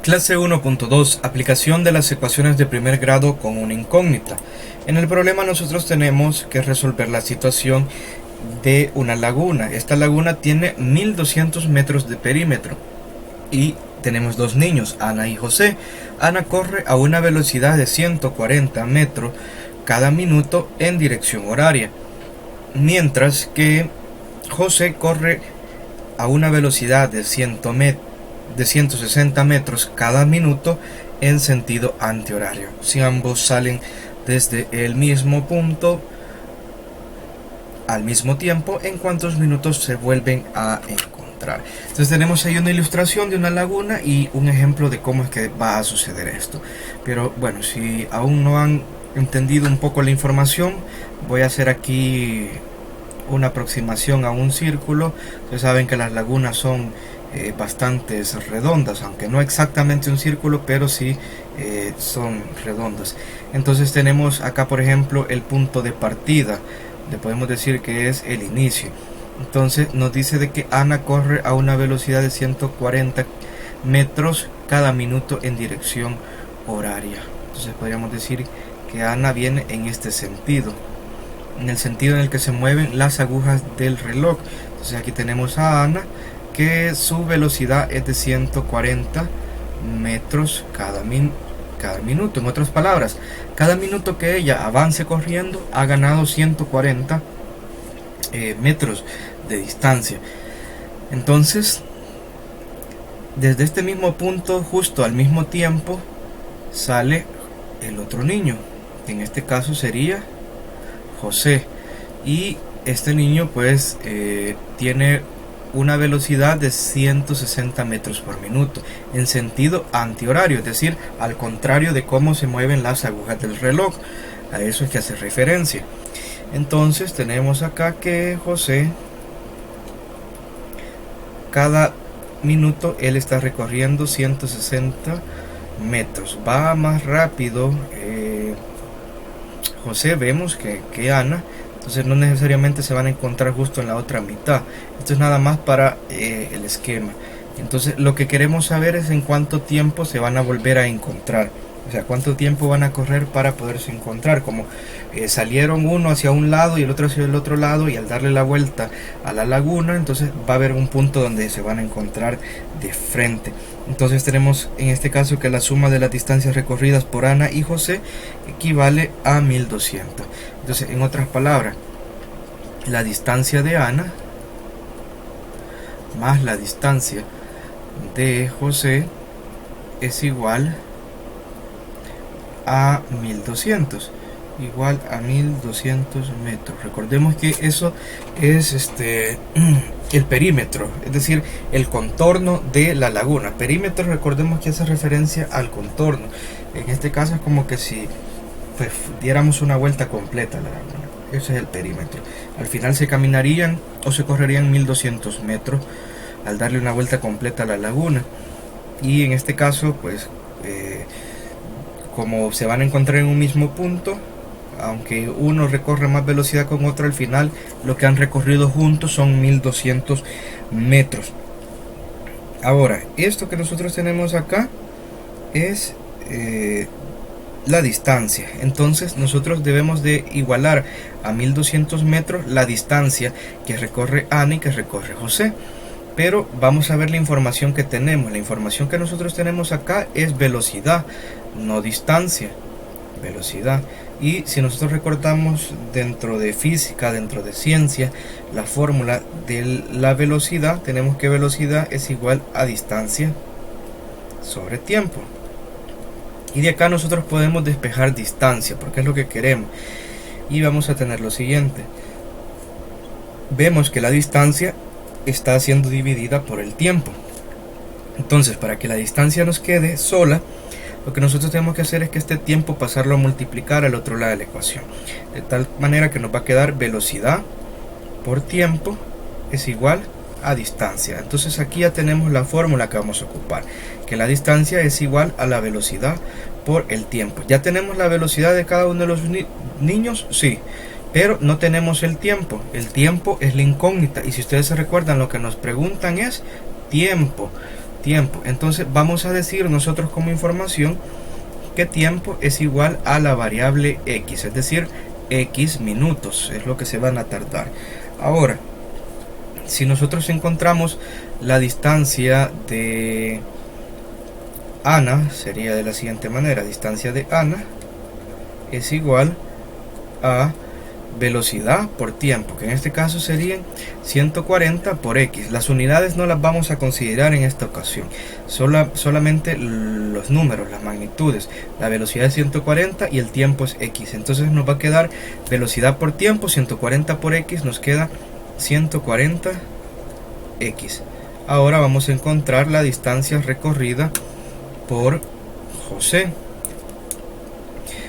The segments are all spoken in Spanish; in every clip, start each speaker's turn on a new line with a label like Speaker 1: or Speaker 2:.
Speaker 1: Clase 1.2. Aplicación de las ecuaciones de primer grado con una incógnita. En el problema nosotros tenemos que resolver la situación de una laguna. Esta laguna tiene 1200 metros de perímetro y tenemos dos niños, Ana y José. Ana corre a una velocidad de 140 metros cada minuto en dirección horaria, mientras que José corre a una velocidad de 160 metros cada minuto en sentido antihorario. Si ambos salen desde el mismo punto al mismo tiempo, ¿en cuántos minutos se vuelven a encontrar? Entonces tenemos ahí una ilustración de una laguna y un ejemplo de cómo es que va a suceder esto. Pero bueno, si aún no han entendido un poco la información, voy a hacer aquí una aproximación a un círculo. Ustedes saben que las lagunas son bastante redondas, aunque no exactamente un círculo, pero sí son redondas. Entonces tenemos acá, por ejemplo, el punto de partida, le podemos decir que es el inicio. Entonces nos dice de que Ana corre a una velocidad de 140 metros cada minuto en dirección horaria. Entonces podríamos decir que Ana viene en este sentido, en el sentido en el que se mueven las agujas del reloj. Entonces aquí tenemos a Ana, que su velocidad es de 140 metros cada minuto. En otras palabras, cada minuto que ella avance corriendo ha ganado 140 metros de distancia. Entonces, desde este mismo punto, justo al mismo tiempo, sale el otro niño. En este caso sería José. Y este niño pues tiene una velocidad de 160 metros por minuto en sentido antihorario, es decir, al contrario de cómo se mueven las agujas del reloj. A eso es que hace referencia. Entonces tenemos acá que José, cada minuto él está recorriendo 160 metros, va más rápido José, vemos que Ana. Entonces no necesariamente se van a encontrar justo en la otra mitad. Esto es nada más para el esquema. Entonces lo que queremos saber es en cuánto tiempo se van a volver a encontrar. O sea, cuánto tiempo van a correr para poderse encontrar. Como salieron uno hacia un lado y el otro hacia el otro lado, y al darle la vuelta a la laguna, entonces va a haber un punto donde se van a encontrar de frente. Entonces tenemos en este caso que la suma de las distancias recorridas por Ana y José equivale a 1200. Entonces, en otras palabras, la distancia de Ana más la distancia de José es igual a 1200. Igual a 1200 metros. Recordemos que eso es el perímetro, es decir, el contorno de la laguna. Perímetro, recordemos que hace referencia al contorno. En este caso es como que si pues diéramos una vuelta completa a la laguna. Ese es el perímetro. Al final se caminarían o se correrían 1200 metros al darle una vuelta completa a la laguna. Y en este caso pues como se van a encontrar en un mismo punto, aunque uno recorre más velocidad con otro, al final lo que han recorrido juntos son 1200 metros. Ahora, esto que nosotros tenemos acá es la distancia. Entonces nosotros debemos de igualar a 1200 metros la distancia que recorre Ana y que recorre José. Pero vamos a ver la información que tenemos. La información que nosotros tenemos acá es velocidad, no distancia. Velocidad. Y si nosotros recordamos dentro de física, dentro de ciencia, la fórmula de la velocidad, tenemos que velocidad es igual a distancia sobre tiempo. Y de acá nosotros podemos despejar distancia, porque es lo que queremos. Y vamos a tener lo siguiente. Vemos que la distancia está siendo dividida por el tiempo. Entonces, para que la distancia nos quede sola, lo que nosotros tenemos que hacer es que este tiempo pasarlo a multiplicar al otro lado de la ecuación. De tal manera que nos va a quedar velocidad por tiempo es igual a distancia. Entonces aquí ya tenemos la fórmula que vamos a ocupar, que la distancia es igual a la velocidad por el tiempo. Ya tenemos la velocidad de cada uno de los niños, sí, pero no tenemos el tiempo. El tiempo es la incógnita, y si ustedes se recuerdan, lo que nos preguntan es tiempo. tiempo. Entonces vamos a decir nosotros como información que tiempo es igual a la variable x, es decir, x minutos es lo que se van a tardar. Ahora, si nosotros encontramos la distancia de Ana, sería de la siguiente manera: distancia de Ana es igual a velocidad por tiempo, que en este caso serían 140 por x. Las unidades no las vamos a considerar en esta ocasión, solamente los números, las magnitudes. La velocidad es 140 y el tiempo es x, entonces nos va a quedar velocidad por tiempo, 140 por x, nos queda 140 x. Ahora vamos a encontrar la distancia recorrida por José.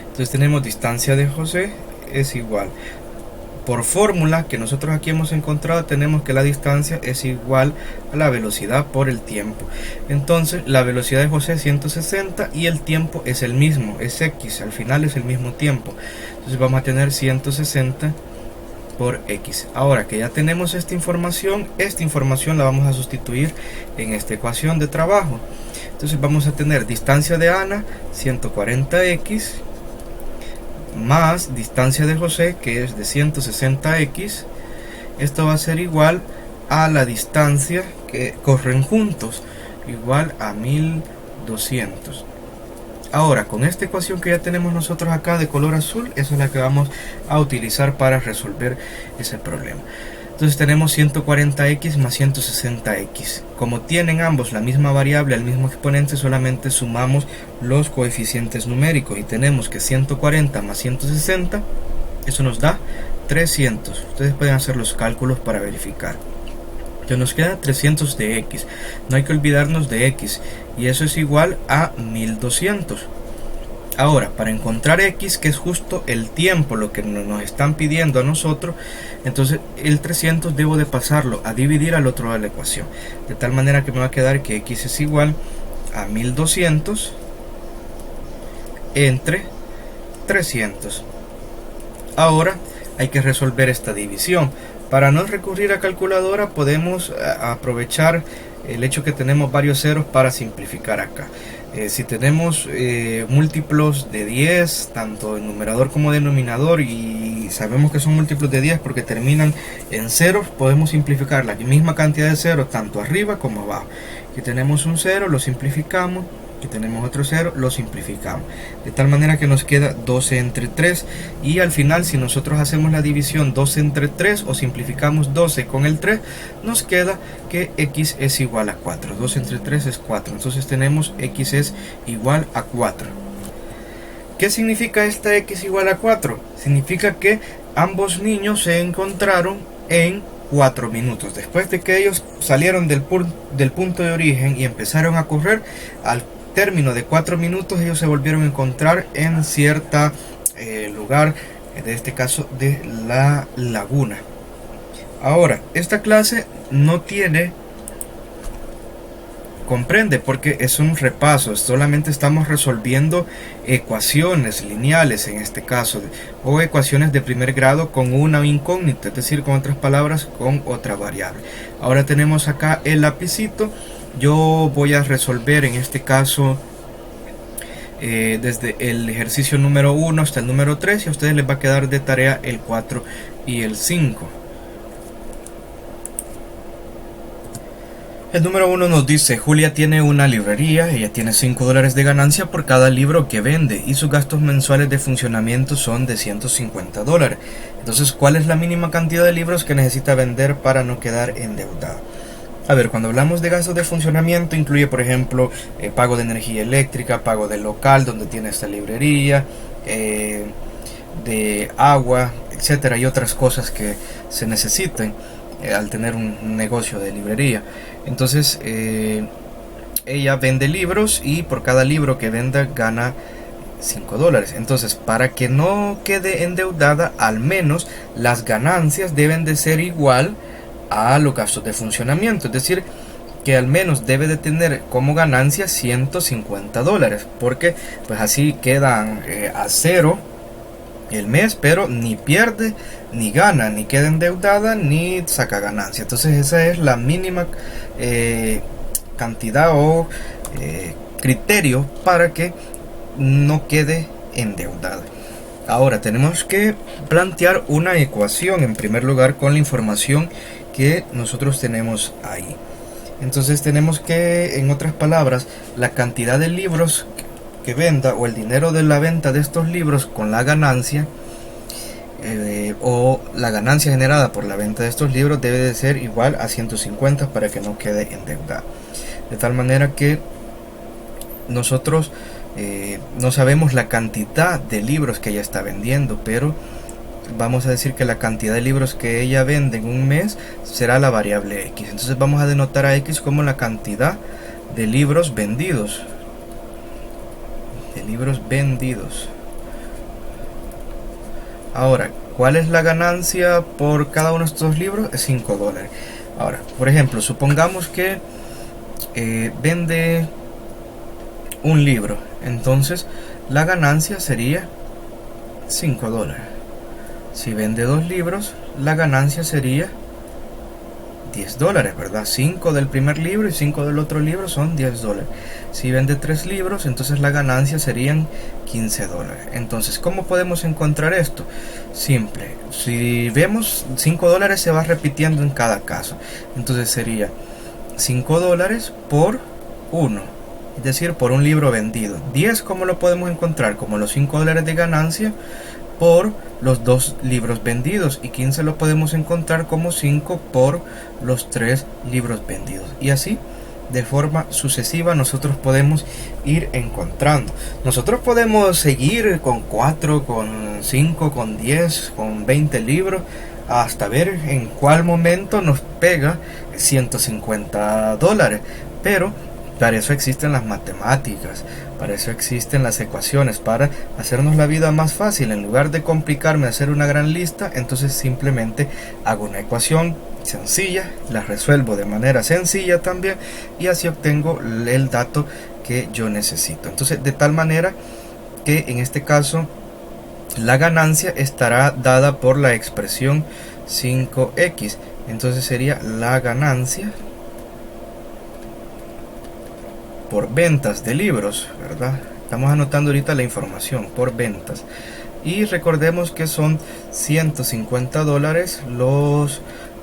Speaker 1: Entonces tenemos distancia de José es igual, por fórmula que nosotros aquí hemos encontrado, tenemos que la distancia es igual a la velocidad por el tiempo. Entonces la velocidad de José es 160 y el tiempo es el mismo, es x, al final es el mismo tiempo. Entonces vamos a tener 160 por x. Ahora que ya tenemos esta información la vamos a sustituir en esta ecuación de trabajo. Entonces vamos a tener distancia de Ana 140x más distancia de José, que es de 160x. Esto va a ser igual a la distancia que corren juntos, igual a 1200. Ahora, con esta ecuación que ya tenemos nosotros acá de color azul, esa es la que vamos a utilizar para resolver ese problema. Entonces tenemos 140x más 160x. Como tienen ambos la misma variable, el mismo exponente, solamente sumamos los coeficientes numéricos y tenemos que 140 más 160, eso nos da 300. Ustedes pueden hacer los cálculos para verificar. Entonces nos queda 300 de x. No hay que olvidarnos de x, y eso es igual a 1200. Ahora, para encontrar x, que es justo el tiempo, lo que nos están pidiendo a nosotros, entonces el 300 debo de pasarlo a dividir al otro lado de la ecuación, de tal manera que me va a quedar que x es igual a 1200 entre 300. Ahora hay que resolver esta división. Para no recurrir a calculadora, podemos aprovechar el hecho que tenemos varios ceros para simplificar acá. Si tenemos múltiplos de 10, tanto en numerador como denominador, y sabemos que son múltiplos de 10 porque terminan en ceros, podemos simplificar la misma cantidad de ceros tanto arriba como abajo. Si tenemos un 0, lo simplificamos. Que tenemos otro 0, lo simplificamos, de tal manera que nos queda 12 entre 3, y al final, si nosotros hacemos la división 12 entre 3 o simplificamos 12 con el 3, nos queda que x es igual a 4. 12 entre 3 es 4, entonces tenemos x es igual a 4. ¿Qué significa esta x igual a 4? Significa que ambos niños se encontraron en 4 minutos. Después de que ellos salieron del punto de origen y empezaron a correr, al término de 4 minutos ellos se volvieron a encontrar en cierta lugar, en este caso de la laguna. Ahora, esta clase no comprende porque es un repaso, solamente estamos resolviendo ecuaciones lineales en este caso, o ecuaciones de primer grado con una incógnita, es decir, con otras palabras, con otra variable. Ahora tenemos acá el lapicito. Yo voy a resolver en este caso desde el ejercicio número 1 hasta el número 3, y a ustedes les va a quedar de tarea el 4 y el 5. El número 1 nos dice: Julia tiene una librería, ella tiene $5 de ganancia por cada libro que vende y sus gastos mensuales de funcionamiento son de $150. Entonces, ¿cuál es la mínima cantidad de libros que necesita vender para no quedar endeudada? A ver, cuando hablamos de gastos de funcionamiento, incluye, por ejemplo, pago de energía eléctrica, pago del local donde tiene esta librería, de agua, etcétera, y otras cosas que se necesiten al tener un negocio de librería. Entonces, ella vende libros y por cada libro que venda gana $5. Entonces, para que no quede endeudada, al menos las ganancias deben de ser igual a los gastos de funcionamiento, es decir, que al menos debe de tener como ganancia $150, porque pues así quedan a cero el mes, pero ni pierde ni gana, ni queda endeudada ni saca ganancia. Entonces esa es la mínima cantidad o criterio para que no quede endeudada. Ahora tenemos que plantear una ecuación en primer lugar con la información que nosotros tenemos ahí. Entonces tenemos que, en otras palabras, la cantidad de libros que venda o el dinero de la venta de estos libros con la ganancia o la ganancia generada por la venta de estos libros debe de ser igual a 150 para que no quede endeudada. De tal manera que nosotros no sabemos la cantidad de libros que ella está vendiendo, pero vamos a decir que la cantidad de libros que ella vende en un mes será la variable X. Entonces vamos a denotar a X como la cantidad de libros vendidos. Ahora, ¿cuál es la ganancia por cada uno de estos libros? Es $5. Ahora, por ejemplo, supongamos que vende un libro, entonces la ganancia sería $5. Si vende 2 libros, la ganancia sería $10, ¿verdad? 5 del primer libro y 5 del otro libro son $10. Si vende 3 libros, entonces la ganancia serían $15. Entonces, ¿cómo podemos encontrar esto? Simple. Si vemos, $5 se va repitiendo en cada caso. Entonces sería $5 por 1. Es decir, por un libro vendido. 10, ¿cómo lo podemos encontrar? Como los $5 de ganancia por los 2 libros vendidos, y 15 lo podemos encontrar como 5 por los 3 libros vendidos, y así de forma sucesiva nosotros podemos ir encontrando. Nosotros podemos seguir con 4, con 5, con 10, con 20 libros hasta ver en cuál momento nos pega $150, pero para eso existen las matemáticas, para eso existen las ecuaciones, para hacernos la vida más fácil. En lugar de complicarme hacer una gran lista, entonces simplemente hago una ecuación sencilla, la resuelvo de manera sencilla también, y así obtengo el dato que yo necesito. Entonces, de tal manera que en este caso la ganancia estará dada por la expresión 5x. Entonces sería la ganancia por ventas de libros, ¿verdad? Estamos anotando ahorita la información por ventas, y recordemos que son $150 los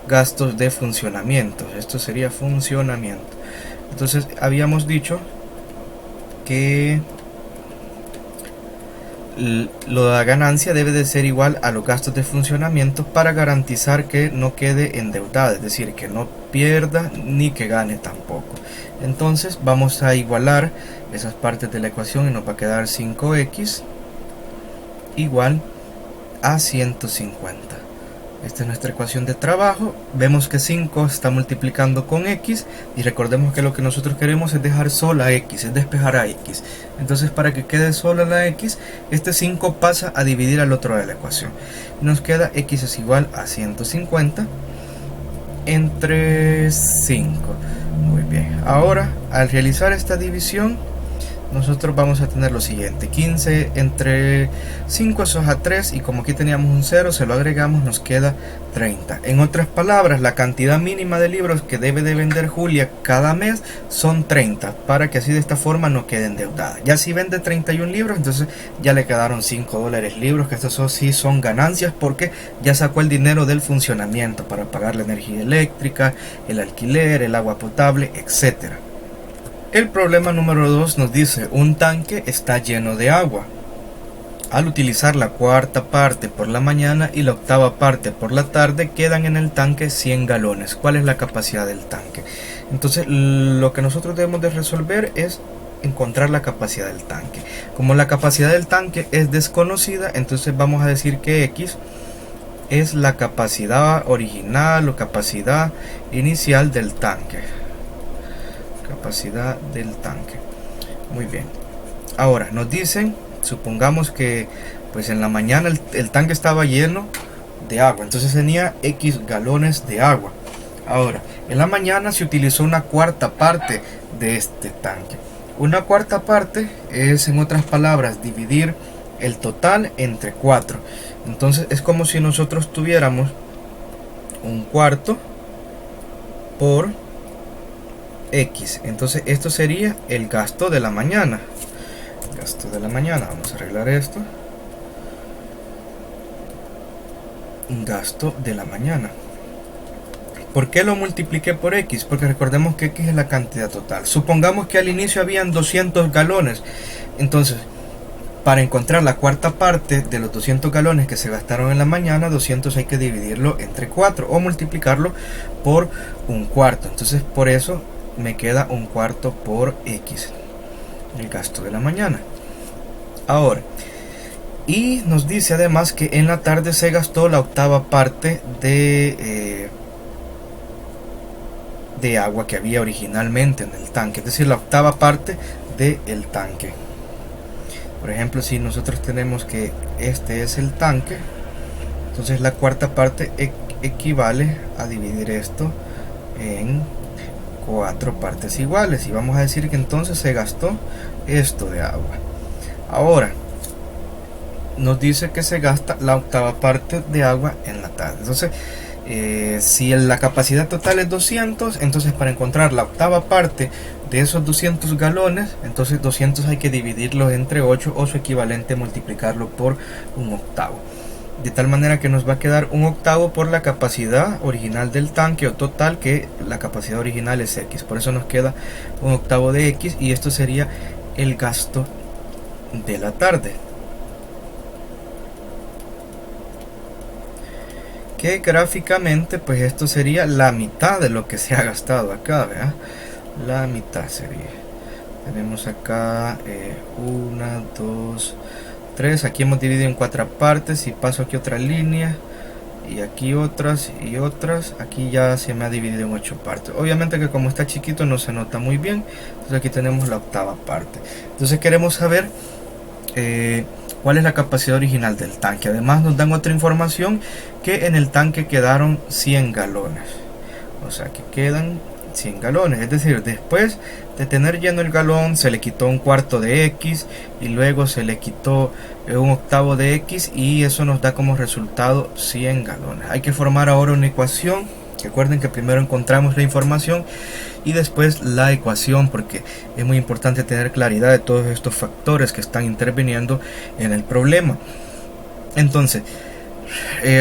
Speaker 1: gastos de funcionamiento. Esto sería funcionamiento. Entonces habíamos dicho que la ganancia debe de ser igual a los gastos de funcionamiento para garantizar que no quede endeudada, es decir, que no pierda ni que gane tampoco. Entonces vamos a igualar esas partes de la ecuación y nos va a quedar 5x igual a 150. Esta es nuestra ecuación de trabajo. Vemos que 5 está multiplicando con x, y recordemos que lo que nosotros queremos es dejar sola x, es despejar a x. Entonces, para que quede sola la x, este 5 pasa a dividir al otro de la ecuación. Y nos queda x es igual a 150 entre 5. Muy bien. Ahora, al realizar esta división, nosotros vamos a tener lo siguiente: 15 entre 5, eso es a 3, y como aquí teníamos un 0, se lo agregamos, nos queda 30. En otras palabras, la cantidad mínima de libros que debe de vender Julia cada mes son 30, para que así de esta forma no quede endeudada. Ya si vende 31 libros, entonces ya le quedaron $5 libros, que estos sí son ganancias, porque ya sacó el dinero del funcionamiento para pagar la energía eléctrica, el alquiler, el agua potable, etcétera. El problema número 2 nos dice: un tanque está lleno de agua. Al utilizar la cuarta parte por la mañana y la octava parte por la tarde, quedan en el tanque 100 galones. ¿Cuál es la capacidad del tanque? Entonces, lo que nosotros debemos de resolver es encontrar la capacidad del tanque. Como la capacidad del tanque es desconocida, entonces vamos a decir que X es la capacidad original o capacidad inicial del tanque. Capacidad del tanque. Muy bien. Ahora nos dicen, supongamos que pues en la mañana el tanque estaba lleno de agua, entonces tenía X galones de agua. Ahora, en la mañana se utilizó una cuarta parte de este tanque. Una cuarta parte es, en otras palabras, dividir el total entre 4. Entonces es como si nosotros tuviéramos un cuarto por X. Entonces esto sería el gasto de la mañana. Gasto de la mañana, vamos a arreglar esto. Gasto de la mañana. ¿Por qué lo multipliqué por X? Porque recordemos que X es la cantidad total. Supongamos que al inicio habían 200 galones. Entonces, para encontrar la cuarta parte de los 200 galones que se gastaron en la mañana, 200 hay que dividirlo entre 4 o multiplicarlo por un cuarto. Entonces, por eso me queda un cuarto por X, el gasto de la mañana. Ahora, y nos dice además que en la tarde se gastó la octava parte de agua que había originalmente en el tanque, es decir, la octava parte del tanque. Por ejemplo, si nosotros tenemos que este es el tanque, entonces la cuarta parte equivale a dividir esto en 4 partes iguales, y vamos a decir que entonces se gastó esto de agua. Ahora nos dice que se gasta la octava parte de agua en la tarde. Entonces si la capacidad total es 200, entonces para encontrar la octava parte de esos 200 galones, entonces 200 hay que dividirlo entre 8 o su equivalente multiplicarlo por un octavo, de tal manera que nos va a quedar un octavo por la capacidad original del tanque o total, que la capacidad original es X. Por eso nos queda un octavo de X, y esto sería el gasto de la tarde, que gráficamente pues esto sería la mitad de lo que se ha gastado acá, ¿verdad? La mitad sería, tenemos acá 1, 2, 3, aquí hemos dividido en 4 partes, y paso aquí otra línea y aquí otras y otras, aquí ya se me ha dividido en 8 partes. Obviamente que como está chiquito no se nota muy bien, entonces aquí tenemos la octava parte. Entonces queremos saber cuál es la capacidad original del tanque. Además nos dan otra información, que en el tanque quedaron 100 galones, o sea que quedan 100 galones, es decir, después de tener lleno el galón se le quitó un cuarto de X, y luego se le quitó un octavo de X, y eso nos da como resultado 100 galones. Hay que formar ahora una ecuación. Recuerden que primero encontramos la información y después la ecuación, porque es muy importante tener claridad de todos estos factores que están interviniendo en el problema. Entonces,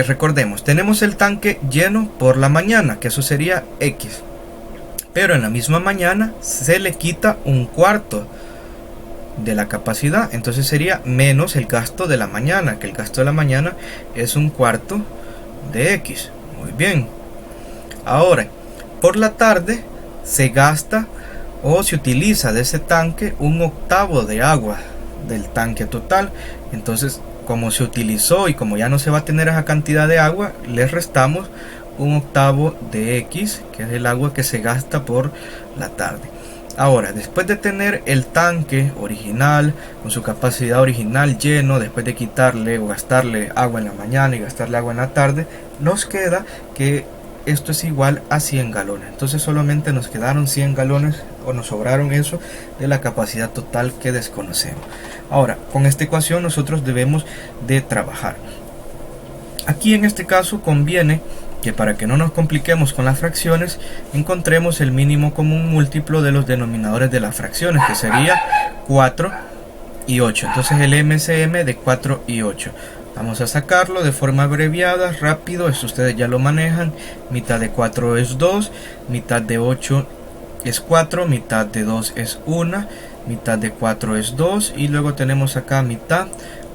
Speaker 1: recordemos, tenemos el tanque lleno por la mañana, que eso sería X, pero en la misma mañana se le quita un cuarto de la capacidad, entonces sería menos el gasto de la mañana, que el gasto de la mañana es un cuarto de X. Muy bien. Ahora, por la tarde se gasta o se utiliza de ese tanque un octavo de agua del tanque total. Entonces, como se utilizó y como ya no se va a tener esa cantidad de agua, le restamos un octavo de X, que es el agua que se gasta por la tarde. Ahora, después de tener el tanque original con su capacidad original lleno, después de quitarle o gastarle agua en la mañana y gastarle agua en la tarde, nos queda que esto es igual a 100 galones. Entonces solamente nos quedaron 100 galones, o nos sobraron eso de la capacidad total que desconocemos. Ahora, con esta ecuación nosotros debemos de trabajar. Aquí en este caso conviene que, para que no nos compliquemos con las fracciones, encontremos el mínimo común múltiplo de los denominadores de las fracciones, que sería 4 y 8. Entonces el MCM de 4 y 8. Vamos a sacarlo de forma abreviada, rápido, esto ustedes ya lo manejan. Mitad de 4 es 2, mitad de 8 es 4, mitad de 2 es 1, mitad de 4 es 2, y luego tenemos acá mitad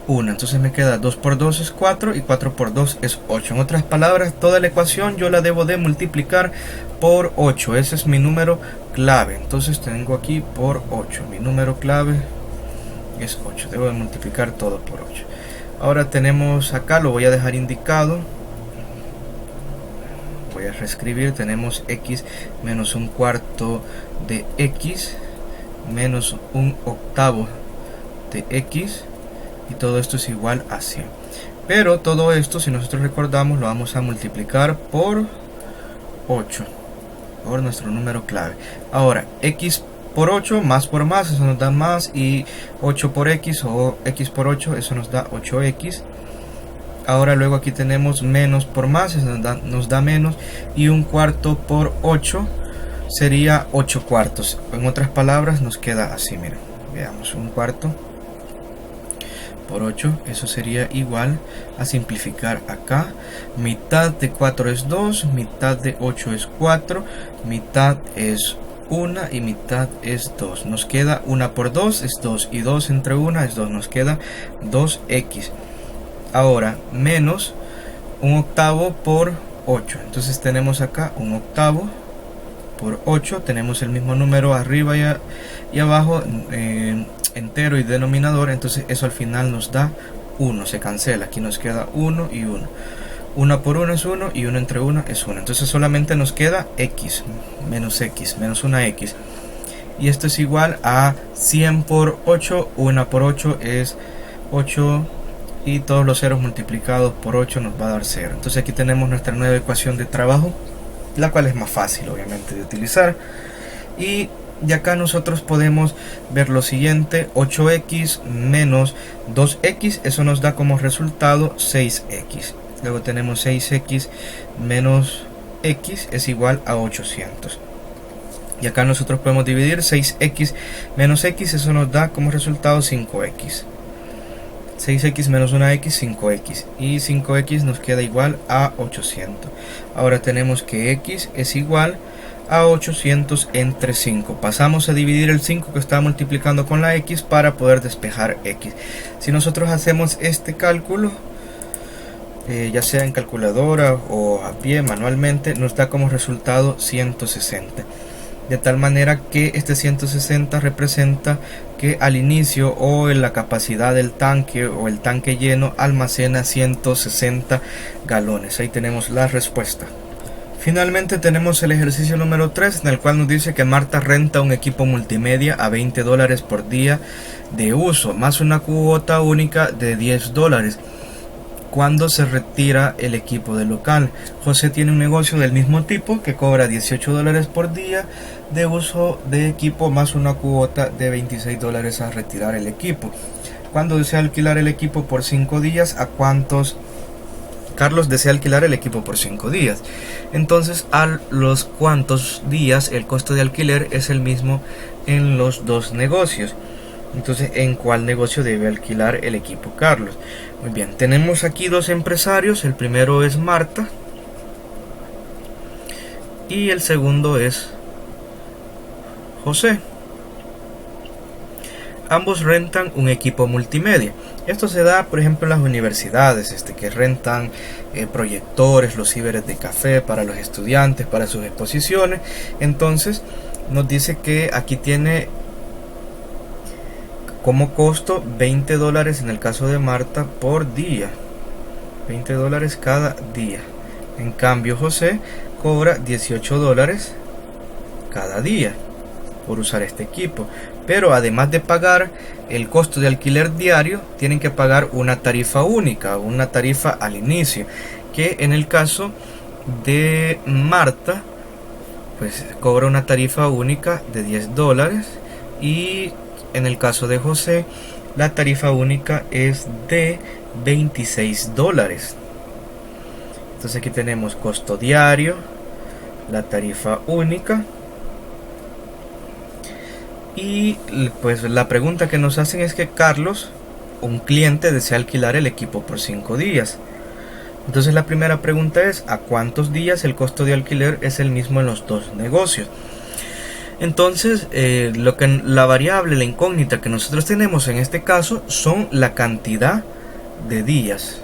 Speaker 1: 1. Entonces me queda 2 por 2 es 4 y 4 por 2 es 8. En otras palabras, toda la ecuación yo la debo de multiplicar por 8. Ese es mi número clave. Entonces tengo aquí por 8. Mi número clave es 8. Debo de multiplicar todo por 8. Ahora tenemos acá, lo voy a dejar indicado, voy a reescribir, tenemos X menos un cuarto de X menos un octavo de X, y todo esto es igual a 100. Pero todo esto, si nosotros recordamos, lo vamos a multiplicar por 8, por nuestro número clave. Ahora, X por 8, más por más, eso nos da más, y 8 por X o X por 8, eso nos da 8X. Ahora luego aquí tenemos menos por más, eso nos da menos, y un cuarto por 8 sería 8 cuartos. En otras palabras nos queda así, miren, veamos, un cuarto por 8, eso sería igual a simplificar acá, mitad de 4 es 2, mitad de 8 es 4, mitad es 1 y mitad es 2, nos queda 1 por 2 es 2 y 2 entre 1 es 2, nos queda 2x. Ahora menos un octavo por 8, entonces tenemos acá un octavo por 8, tenemos el mismo número arriba y abajo, entero y denominador, entonces eso al final nos da 1, se cancela, aquí nos queda 1 y 1, 1 por 1 es 1 y 1 entre 1 es 1, entonces solamente nos queda x, menos una x, y esto es igual a 100 por 8, 1 por 8 es 8 y todos los ceros multiplicados por 8 nos va a dar 0, entonces aquí tenemos nuestra nueva ecuación de trabajo, la cual es más fácil obviamente de utilizar. Y acá nosotros podemos ver lo siguiente: 8x menos 2x, eso nos da como resultado 6x. Luego tenemos 6x menos x es igual a 800. Y acá nosotros podemos dividir 6x menos x, eso nos da como resultado 5x. 6x menos 1x, 5x, y 5x nos queda igual a 800. Ahora tenemos que x es igual a 800 entre 5. Pasamos a dividir el 5 que está multiplicando con la x para poder despejar x. Si nosotros hacemos este cálculo, ya sea en calculadora o a pie manualmente, nos da como resultado 160. De tal manera que este 160 representa que al inicio o en la capacidad del tanque o el tanque lleno almacena 160 galones. Ahí tenemos la respuesta. Finalmente tenemos el ejercicio número 3, en el cual nos dice que Marta renta un equipo multimedia a $20 por día de uso, más una cuota única de $10. Cuando se retira el equipo del local, José tiene un negocio del mismo tipo que cobra $18 por día de uso de equipo, más una cuota de $26 a retirar el equipo. Cuando desea alquilar el equipo por 5 días, ¿a cuántos? Carlos desea alquilar el equipo por 5 días. Entonces, a los cuantos días el costo de alquiler es el mismo en los dos negocios. Entonces, ¿en cuál negocio debe alquilar el equipo Carlos? Muy bien, tenemos aquí dos empresarios. El primero es Marta y el segundo es José. Ambos rentan un equipo multimedia. Esto se da, por ejemplo, en las universidades, que rentan proyectores, los ciberes de café para los estudiantes, para sus exposiciones. Entonces, nos dice que aquí tiene como costo $20 en el caso de Marta por día. $20 cada día. En cambio, José cobra $18 cada día por usar este equipo. Pero además de pagar el costo de alquiler diario, tienen que pagar una tarifa única, una tarifa al inicio, que en el caso de Marta, pues cobra una tarifa única de $10, y en el caso de José, la tarifa única es de $26. Entonces aquí tenemos costo diario, la tarifa única. Y pues la pregunta que nos hacen es que Carlos, un cliente, desea alquilar el equipo por 5 días. Entonces la primera pregunta es: ¿a cuántos días el costo de alquiler es el mismo en los dos negocios? Entonces la variable, la incógnita que nosotros tenemos en este caso son la cantidad de días.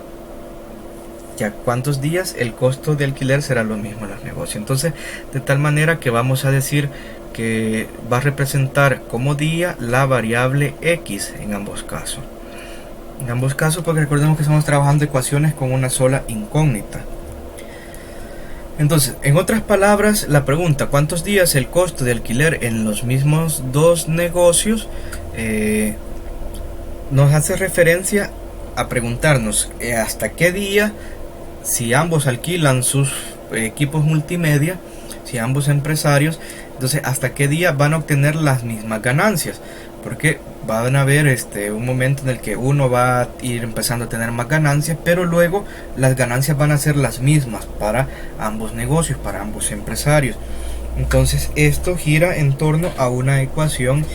Speaker 1: Ya cuántos días el costo de alquiler será lo mismo en los negocios. Entonces, de tal manera que vamos a decir que va a representar como día la variable x en ambos casos. En ambos casos, porque recordemos que estamos trabajando ecuaciones con una sola incógnita. Entonces, en otras palabras, la pregunta ¿cuántos días el costo de alquiler en los mismos dos negocios? Nos hace referencia a preguntarnos hasta qué día, si ambos alquilan sus equipos multimedia, si ambos empresarios, entonces hasta qué día van a obtener las mismas ganancias, porque van a haber un momento en el que uno va a ir empezando a tener más ganancias, pero luego las ganancias van a ser las mismas para ambos negocios, para ambos empresarios. Entonces esto gira en torno a una ecuación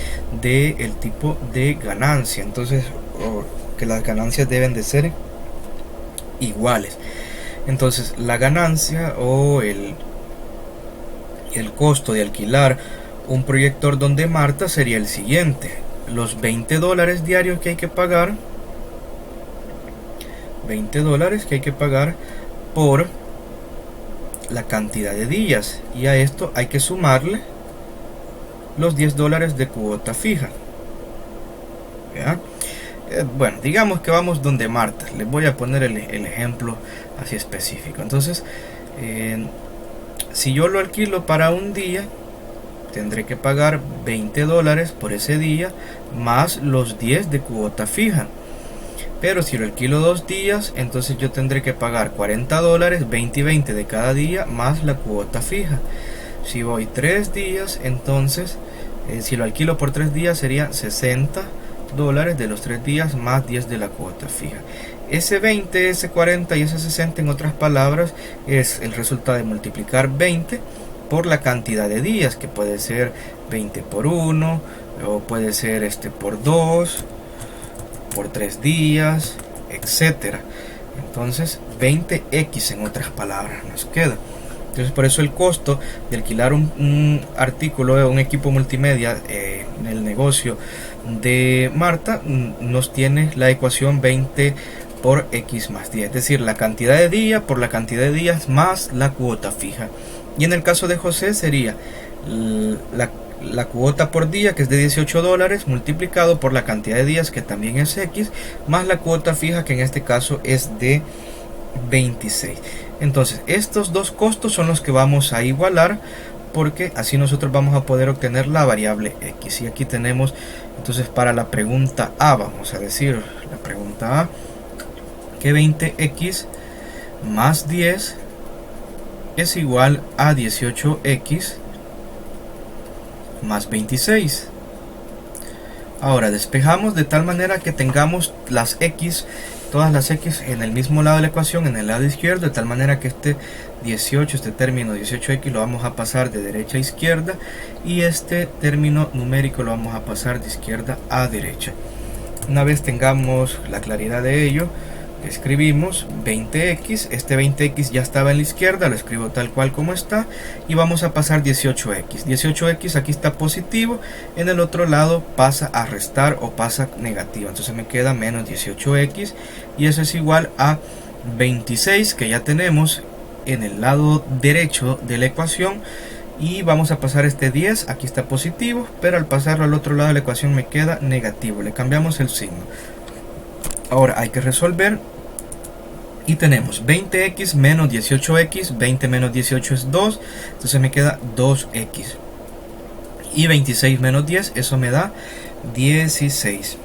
Speaker 1: del tipo de ganancia. Entonces que las ganancias deben de ser iguales. Entonces la ganancia o el costo de alquilar un proyector donde Marta sería el siguiente: los $20 diarios que hay que pagar, $20 que hay que pagar por la cantidad de días, y a esto hay que sumarle los $10 de cuota fija. ¿Ya? Bueno, digamos que vamos donde Marta. Les voy a poner el ejemplo así específico. Entonces, si yo lo alquilo para un día, tendré que pagar $20 por ese día más los 10 de cuota fija. Pero si lo alquilo 2 días, entonces yo tendré que pagar $40, 20 y 20 de cada día más la cuota fija. Si voy 3 días, entonces si lo alquilo por 3 días sería $60 de los 3 días más 10 de la cuota fija. Ese 20, ese 40 y ese 60, en otras palabras, es el resultado de multiplicar 20 por la cantidad de días, que puede ser 20 por 1, o puede ser por 2, por 3 días, etcétera. Entonces 20x en otras palabras nos queda. Entonces por eso el costo de alquilar un artículo o un equipo multimedia en el negocio de Marta nos tiene la ecuación 20 por x más 10, es decir, la cantidad de días por la cantidad de días más la cuota fija. Y en el caso de José sería la cuota por día, que es de $18, multiplicado por la cantidad de días, que también es x, más la cuota fija, que en este caso es de 26. Entonces estos dos costos son los que vamos a igualar, porque así nosotros vamos a poder obtener la variable x. Y aquí tenemos entonces para la pregunta A, vamos a decir la pregunta A, que 20x más 10 es igual a 18x más 26. Ahora despejamos de tal manera que tengamos las x, todas las x en el mismo lado de la ecuación, en el lado izquierdo, de tal manera que este término 18x lo vamos a pasar de derecha a izquierda, y este término numérico lo vamos a pasar de izquierda a derecha. Una vez tengamos la claridad de ello, escribimos 20x, este 20x ya estaba en la izquierda, lo escribo tal cual como está, y vamos a pasar 18x. 18x aquí está positivo, en el otro lado pasa a restar o pasa negativo, entonces me queda menos 18x, y eso es igual a 26, que ya tenemos en el lado derecho de la ecuación, y vamos a pasar este 10, aquí está positivo, pero al pasarlo al otro lado de la ecuación me queda negativo, le cambiamos el signo. Ahora hay que resolver, y tenemos 20x menos 18x, 20 menos 18 es 2, entonces me queda 2x, y 26 menos 10, eso me da 16.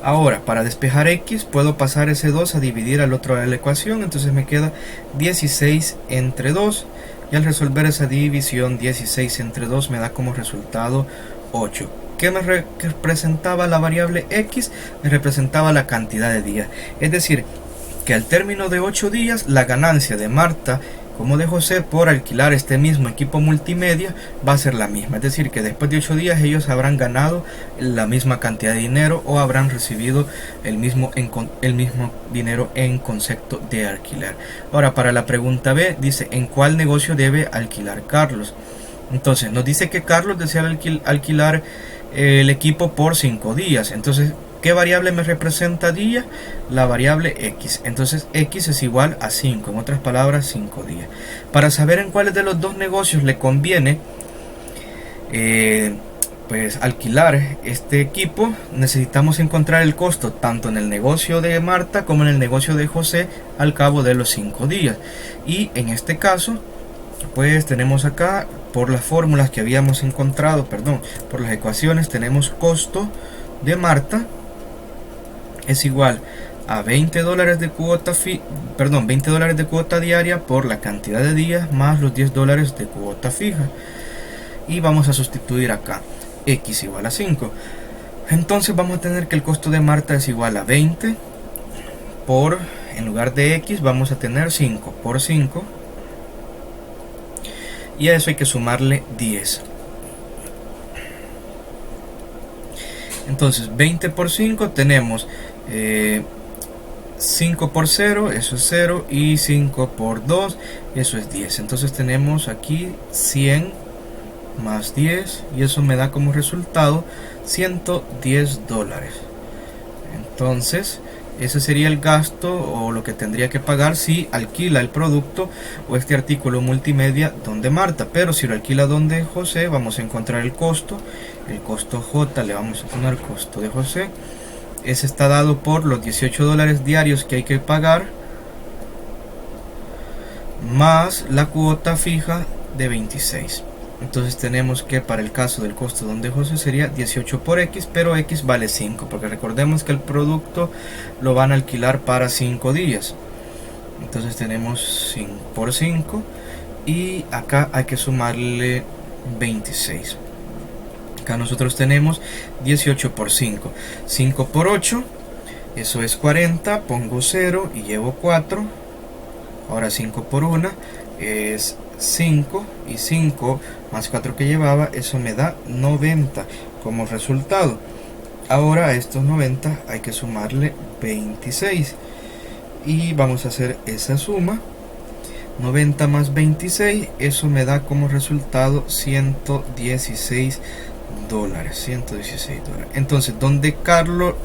Speaker 1: Ahora para despejar x puedo pasar ese 2 a dividir al otro lado de la ecuación, entonces me queda 16 entre 2, y al resolver esa división 16 entre 2 me da como resultado 8. ¿Qué me representaba la variable x? Me representaba la cantidad de días. Es decir, que al término de 8 días, la ganancia de Marta como de José por alquilar este mismo equipo multimedia va a ser la misma. Es decir, que después de 8 días ellos habrán ganado la misma cantidad de dinero, o habrán recibido el mismo dinero en concepto de alquiler. Ahora para la pregunta B dice: ¿en cuál negocio debe alquilar Carlos? Entonces nos dice que Carlos desea alquilar el equipo por 5 días. Entonces, ¿qué variable me representa día? La variable x. Entonces x es igual a 5, en otras palabras 5 días. Para saber en cuáles de los dos negocios le conviene pues alquilar este equipo, necesitamos encontrar el costo tanto en el negocio de Marta como en el negocio de José al cabo de los 5 días. Y en este caso pues tenemos acá, por las fórmulas que habíamos encontrado, por las ecuaciones, tenemos costo de Marta es igual a $20 de cuota $20 de cuota diaria por la cantidad de días más los $10 de cuota fija, y vamos a sustituir acá x igual a 5. Entonces vamos a tener que el costo de Marta es igual a 20 por, en lugar de x vamos a tener 5 por 5, y a eso hay que sumarle 10. Entonces 20 por 5 tenemos 5 por 0, eso es 0, y 5 por 2, eso es 10. Entonces tenemos aquí 100 más 10, y eso me da como resultado $110. Entonces ese sería el gasto o lo que tendría que pagar si alquila el producto o este artículo multimedia donde Marta. Pero si lo alquila donde José, vamos a encontrar el costo J, le vamos a poner costo de José. Ese está dado por los $18 diarios que hay que pagar, más la cuota fija de 26. Entonces tenemos que para el caso del costo donde José sería 18 por X, pero X vale 5, porque recordemos que el producto lo van a alquilar para 5 días. Entonces tenemos 5 por 5 y acá hay que sumarle 26. Acá nosotros tenemos 18 por 5, 5 por 8, eso es 40, pongo 0 y llevo 4. Ahora 5 por 1 es 5, y 5 más 4 que llevaba, eso me da 90 como resultado. Ahora a estos 90 hay que sumarle 26 y vamos a hacer esa suma. 90 más 26, eso me da como resultado $116. Entonces donde Carlos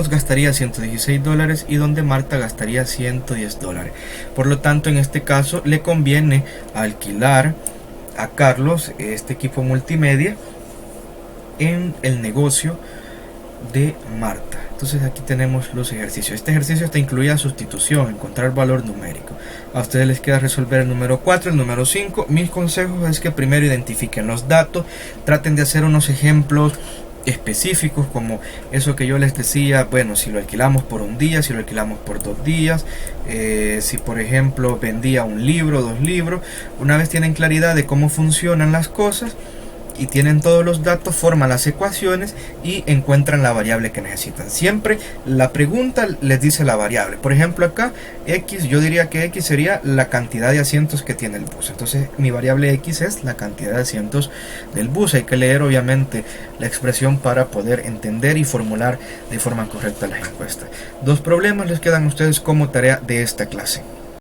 Speaker 1: gastaría $116 y donde Marta gastaría $110. Por lo tanto, en este caso le conviene alquilar a Carlos este equipo multimedia en el negocio de Marta. Entonces aquí tenemos los ejercicios. Este ejercicio está incluida sustitución, encontrar valor numérico. A ustedes les queda resolver el número 4, el número 5. Mis consejos es que primero identifiquen los datos, traten de hacer unos ejemplos específicos como eso que yo les decía. Bueno, si lo alquilamos por un día, si lo alquilamos por 2 días, si por ejemplo vendía un libro, 2 libros. Una vez tienen claridad de cómo funcionan las cosas y tienen todos los datos, forman las ecuaciones y encuentran la variable que necesitan. Siempre la pregunta les dice la variable. Por ejemplo acá X, yo diría que X sería la cantidad de asientos que tiene el bus. Entonces mi variable X es la cantidad de asientos del bus. Hay que leer obviamente la expresión para poder entender y formular de forma correcta las encuestas. 2 problemas les quedan a ustedes como tarea de esta clase.